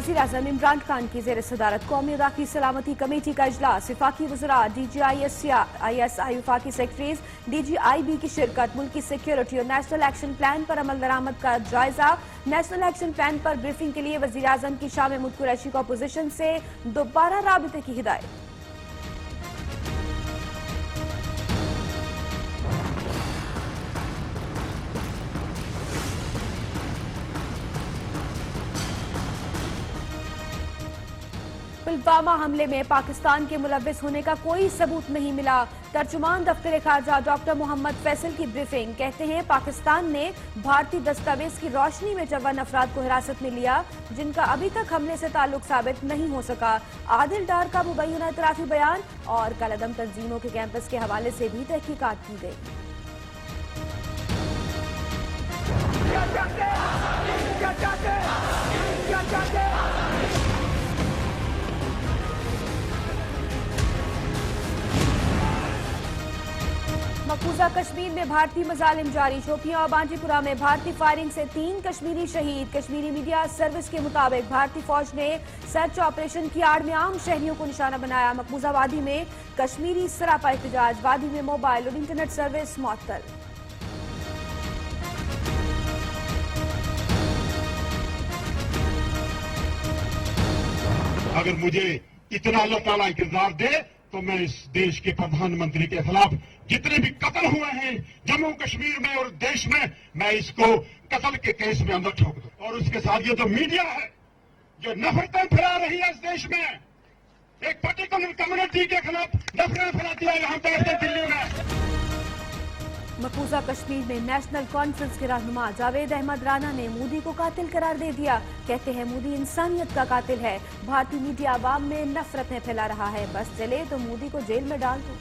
वज़ीर-ए-आज़म इमरान खान की ज़ेर सदारत कौमी अदाकी सलामती कमेटी का इजलास, वफाकी वज़रा, DGIS, वफाकी सेक्रेटरीज, DGIB की शिरकत, मुल्की सिक्योरिटी और नेशनल एक्शन प्लान पर अमल दरामद का जायजा। नेशनल एक्शन प्लान पर ब्रीफिंग के लिए वज़ीर-ए-आज़म की शाम में मुतकुरैशी को अपोजिशन से दोबारा राबिते की हिदायत। पुलवामा हमले में पाकिस्तान के मुलव्विस होने का कोई सबूत नहीं मिला। तर्जुमान दफ्तर खारजा डॉक्टर मोहम्मद फैसल की ब्रीफिंग, कहते हैं पाकिस्तान ने भारतीय दस्तावेज की रोशनी में 54 अफराद को हिरासत में लिया जिनका अभी तक हमले से ताल्लुक साबित नहीं हो सका। आदिल डार का मुबैना इतराफी बयान और कलअदम तंजीमों के कैंपस के हवाले से भी तहकीकात की गई। मकबूजा कश्मीर में भारतीय मजालिम जारी, शोपियां और बांडीपुरा में भारतीय फायरिंग से 3 कश्मीरी शहीद। कश्मीरी मीडिया सर्विस के मुताबिक भारतीय फौज ने सर्च ऑपरेशन की आड़ में आम शहरियों को निशाना बनाया। मकबूजा वादी में कश्मीरी सरापा एहतजाज, वादी में मोबाइल और इंटरनेट सर्विस मुअत्तल। अगर मुझे इतना अल्लाह ताला इक़्तिदार दे तो मैं इस देश के प्रधानमंत्री के खिलाफ जितने भी कत्ल हुए हैं जम्मू कश्मीर में और देश में, मैं इसको कत्ल के केस में अंदर ठोक दूं। और उसके साथ ये जो मीडिया है जो नफरतें फैला रही है इस देश में, एक पर्टिकुलर कम्युनिटी के खिलाफ नफरत फैलाती है यहाँ पे दिल्ली में। मकबूजा कश्मीर में नेशनल कॉन्फ्रेंस के रहनुमा जावेद अहमद राना ने मोदी को कातिल करार दे दिया। कहते हैं मोदी इंसानियत का कातिल है। भारतीय मीडिया आवाम में नफरतें फैला रहा है, बस चले तो मोदी को जेल में डाल दो।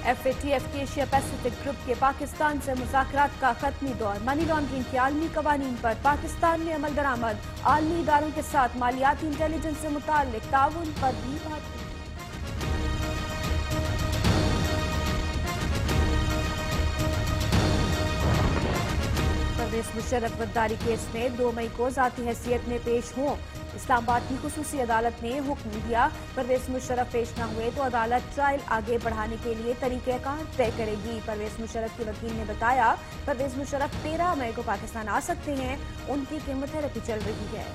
FATF के एशिया पैसिफिक ग्रुप के पाकिस्तान से मुज़ाकरात का खत्मी दौर, मनी लॉन्ड्रिंग के आलमी कवानीन पर पाकिस्तान में अमल दरामद, आलमी इदारों के साथ मालियाती इंटेलिजेंस से मुताल्लिक ताउन पर भी बात हुई। परवेज मुशर्रफ गद्दारी केस में 2 मई को जाती हैसियत में पेश हों। इस्लामाबाद की खुसूसी अदालत ने हुक्म दिया, परवेज मुशर्रफ पेश न हुए तो अदालत ट्रायल आगे बढ़ाने के लिए तरीक़ेकार तय करेगी। परवेज मुशर्रफ के वकील ने बताया, परवेज मुशर्रफ 13 मई को पाकिस्तान आ सकते हैं, उनकी कीमोथेरेपी चल रही है।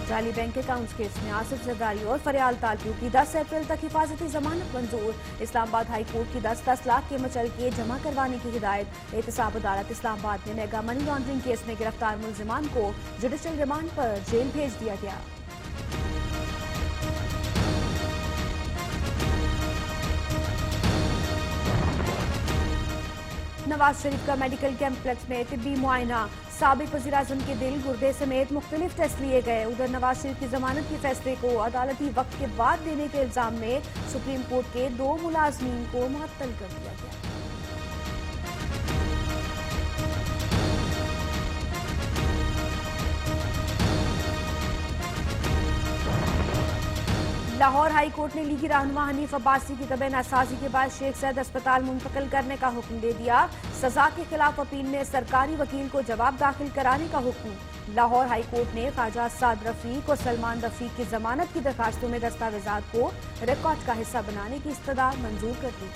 जाली बैंक अकाउंट्स केस में आसिफ जरदारी और फरियाल तालपू की 10 अप्रैल तक हिफाजती जमानत मंजूर। इस्लामाबाद हाई कोर्ट की 10-10 लाख के मचलके जमा करवाने की हिदायत। एहतसाब अदालत इस्लामाबाद में मेगा मनी लॉन्ड्रिंग केस में गिरफ्तार मुलजिमान को जुडिशल रिमांड पर जेल भेज दिया गया। नवाज शरीफ का मेडिकल कॉम्प्लेक्स में तिब्बी मुआयना, साबिक वज़ीर-ए-आज़म के दिल, गुर्दे समेत मुख्तलिफ टेस्ट लिए गए। उधर नवाज शरीफ की जमानत के फैसले को अदालती वक्त के बाद देने के इल्जाम में सुप्रीम कोर्ट के 2 मुलाजमीन को मुअत्तल कर दिया गया। लाहौर हाई कोर्ट ने लीगी रहनुमा हनीफ अब्बासी की तबीयत नासाजी के बाद शेख सैयद अस्पताल मुंतकिल करने का हुक्म दे दिया। सजा के खिलाफ अपील में सरकारी वकील को जवाब दाखिल कराने का हुक्म। लाहौर हाई कोर्ट ने ख्वाजा साद रफीक और सलमान रफीक की जमानत की दरखास्तों में दस्तावेजात को रिकॉर्ड का हिस्सा बनाने की इस्तदा मंजूर कर ली।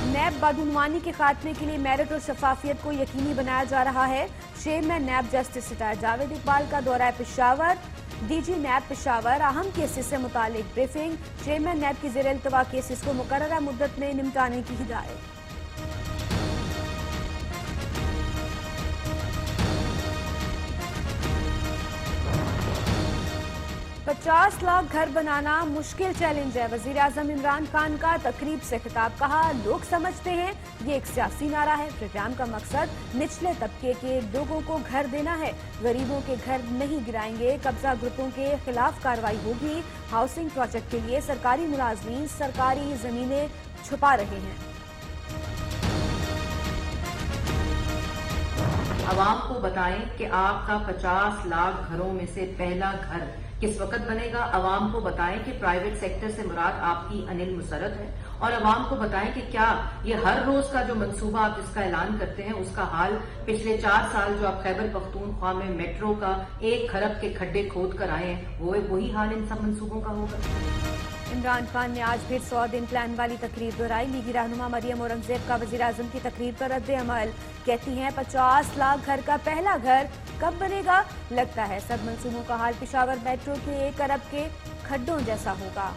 नैब बदउनवानी के खात्मे के लिए मेरिट और शफाफियत को यकीनी बनाया जा रहा है। Chairman NAB justice retired Javed Iqbal का दौरा पेशावर, DG नैब पेशावर, अहम केसेस से मुतालिक ब्रीफिंग। चेयरमैन नैब की ज़ेर इल्तवा केसेस को मुकर्ररा मुद्दत में निपटाने की हिदायत। 50 लाख घर बनाना मुश्किल चैलेंज है। वजीर आजम इमरान खान का तकरीब से खिताब। कहा, लोग समझते हैं ये एक सियासी नारा है। प्रोग्राम का मकसद निचले तबके के लोगों को घर देना है। गरीबों के घर नहीं गिराएंगे। कब्जा ग्रुपों के खिलाफ कार्रवाई होगी। हाउसिंग प्रोजेक्ट के लिए सरकारी मुलाजमीन सरकारी जमीनें छुपा रहे हैं। आवाम को बताएं कि आपका 50 लाख घरों में से पहला घर किस वक्त बनेगा। आवाम को बताएं कि प्राइवेट सेक्टर से मुराद आपकी अनिल मुसर्रत है। और आवाम को बताएं कि क्या ये हर रोज का जो मंसूबा आप जिसका ऐलान करते हैं उसका हाल पिछले 4 साल जो आप खैबर पख्तूनख्वा में मेट्रो का 1 खरब के खड्डे खोद कर आए हैं वो वही हाल इन सब मंसूबों का होगा। इमरान खान ने आज फिर 100 दिन प्लान वाली तकरीर दोहराई। लीगी रहनुमा मरियम औरंगजेब का वजीर आजम की तकरीर पर रद्द अमल। कहती हैं 50 लाख घर का पहला घर कब बनेगा। लगता है सब मंसूबों का हाल पेशावर मेट्रो के 1 अरब के खड्डों जैसा होगा।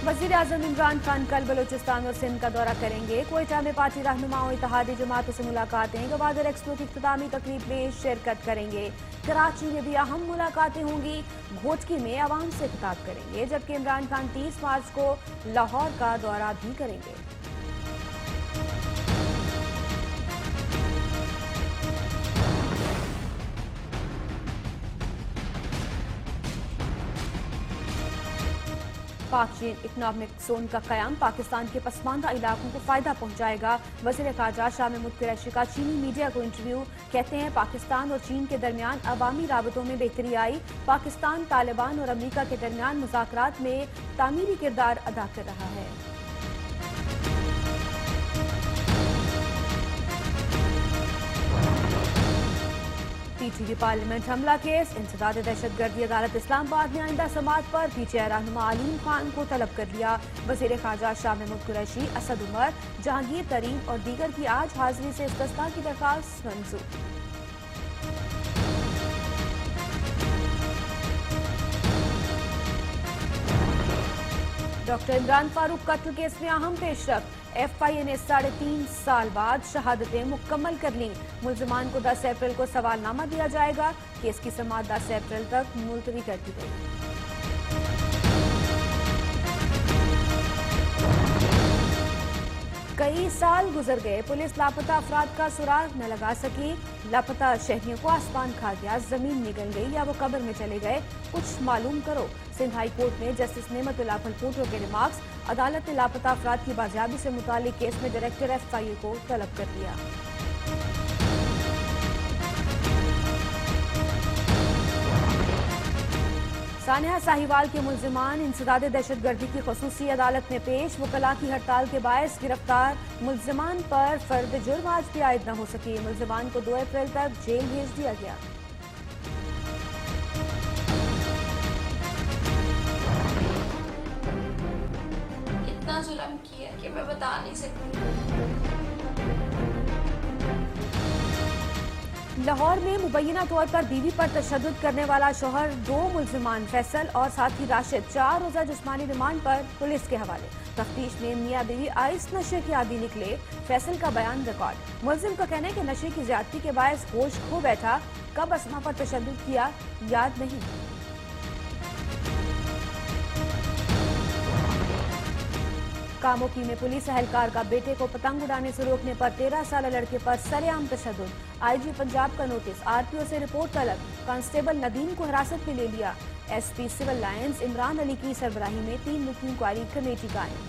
वजीर आजम इमरान खान कल बलूचिस्तान और सिंध का दौरा करेंगे। कोयटा में पार्टी रहनुमाओं इत्तेहादी जमातों से मुलाकातें। गवादर एक्सपो की इख्तितामी तकरीब में शिरकत करेंगे। कराची में भी अहम मुलाकातें होंगी। घोटकी में आवाम से खिताब करेंगे। जबकि इमरान खान 30 मार्च को लाहौर का दौरा भी करेंगे। पाक चीन इकोनॉमिक जोन का कयाम पाकिस्तान के पसमानदा इलाकों को फायदा पहुंचाएगा। वज़ीर ख़ारजा शाह महमूद कुरैशी का चीनी मीडिया को इंटरव्यू। कहते हैं पाकिस्तान और चीन के दरमियान अवामी राबतों में बेहतरी आई। पाकिस्तान तालिबान और अमरीका के दरमियान मुज़ाकरात में तामीरी किरदार अदा कर रहा है। पीटीवी पार्लियामेंट हमला केस। इंसदाद दहशतगर्दी अदालत इस्लामाबाद ने आइंदा समात पर पीटीआई रहनुमा अलीम खान को तलब कर लिया। वज़ीर ख़ारजा शाह महमूद कुरैशी, असद उमर, जहांगीर तरीन और दीगर की आज हाजिरी से इस्तिस्ना की दरखास्त मंजूर। डॉक्टर इमरान फारूक कत्ल केस में अहम पेशरफ। एफआईए ने 3.5 साल बाद शहादतें मुकम्मल कर ली। मुल्जिमान को 10 अप्रैल को सवालनामा दिया जाएगा। केस की समाअत 10 अप्रैल तक मुलतवी कर दी गई। कई साल गुजर गए, पुलिस लापता अफराद का सुराग न लगा सकी। लापता शहरियों को आसमान खा गया, जमीन निगल गई या वो कब्र में चले गए, कुछ मालूम करो। सिंध हाई कोर्ट में जस्टिस नेमतुल्लाह फलपोटो के रिमार्क्स। अदालत ने लापता अफराद की बाजियाबी से मुतालिक केस में डायरेक्टर एफआईए को तलब कर दिया। सानिया साहिवाल के मुल्जिमान इंसदाद दहशतगर्दी की खसूसी अदालत में पेश। वकला की हड़ताल के बायस गिरफ्तार मुल्जिमान पर फर्द जुर्म आज भी आयद न हो सकी। मुल्जिमान को 2 अप्रैल तक जेल भेज दिया गया। इतना जुल्म किया कि मैं बता नहीं सकती। लाहौर में मुबैना तौर पर बीवी पर तशद्दुद करने वाला शोहर 2 मुल्जिमान फैसल और साथी राशिद 4 रोजा जिस्मानी रिमांड पर पुलिस के हवाले। तफ्तीश में मियां बीवी आइस नशे के आदी निकले। फैसल का बयान रिकॉर्ड। मुल्जिम का कहना है कि नशे की ज्यादती के बायस होश खो बैठा। कब अस्मा पर तशद्दुद किया याद नहीं। कामोकी में पुलिस एहलकार का बेटे को पतंग उड़ाने से रोकने पर 13 साल लड़के पर सरेआम तशद्दुद। आईजी पंजाब का नोटिस। आरपीओ से रिपोर्ट तलब। कांस्टेबल नदीम को हिरासत में ले लिया। SP civil lines Imran Ali की सरबराही में 3 रुकनी इंक्वायरी कमेटी कायम।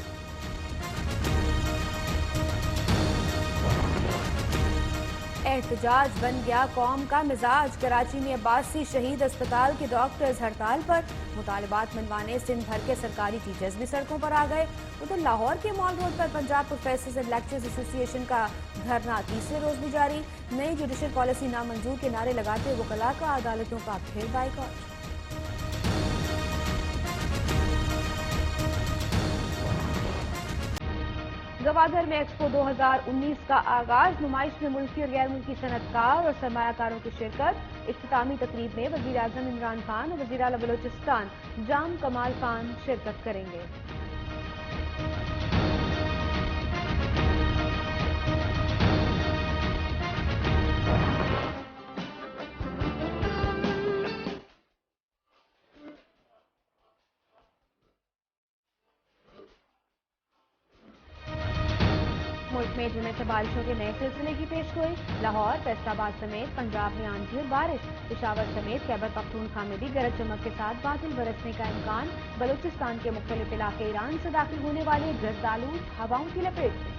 एहतजाज बन गया कौम का मिजाज। कराची में अब्बासी शहीद अस्पताल के डॉक्टर्स हड़ताल पर। मुतालबात मनवाने सिंध भर के सरकारी टीचर्स भी सड़कों पर आ गए। उधर लाहौर के मॉल रोड पर Punjab professors and lecturers association का धरना तीसरे रोज भी जारी। नई जुडिशल पॉलिसी नामंजूर के नारे लगाते वकला का अदालतों का फिर बाइकॉट। गवादर में एक्सपो 2019 का आगाज। नुमाइश में मुल्की और गैर मुल्की सनतकार और सरमायाकारों की शिरकत। इख्तितामी तकरीब में वजीर आजम इमरान खान और वजीर आला बलोचिस्तान जाम कमाल खान शिरकत करेंगे। मेजर से बारिशों के नए सिलसिले की पेशगोई। लाहौर, फैसलाबाद समेत पंजाब में आंधी और बारिश। पेशावर समेत खैबर पख्तूनख्वा में भी गरज चमक के साथ बादल बरसने का इम्कान। बलूचिस्तान के मुख्तलिफ इलाके ईरान से दाखिल होने वाले गर्दालूद हवाओं की लपेट में।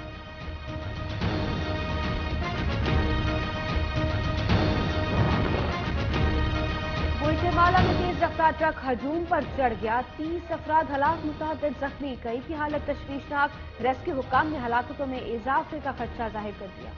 गुजरावाला में तेज रफ्तार ट्रक हजूम पर चढ़ गया। 30 अफराद हलाक, मुतअद्दिद जख्मी। कई की हालत तशवीशनाक। रेस्क्यू हुक्काम ने हलाकतों में इजाफे का खदशा जाहिर कर दिया।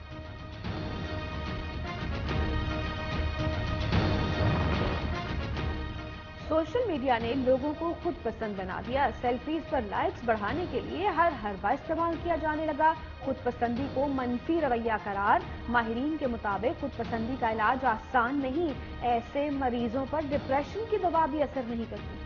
सोशल मीडिया ने लोगों को खुद पसंद बना दिया। सेल्फीज पर लाइक्स बढ़ाने के लिए हर हरबा इस्तेमाल किया जाने लगा। खुद पसंदी को मनफी रवैया करार। माहिरीन के मुताबिक खुद पसंदी का इलाज आसान नहीं। ऐसे मरीजों पर डिप्रेशन की दवा भी असर नहीं करती।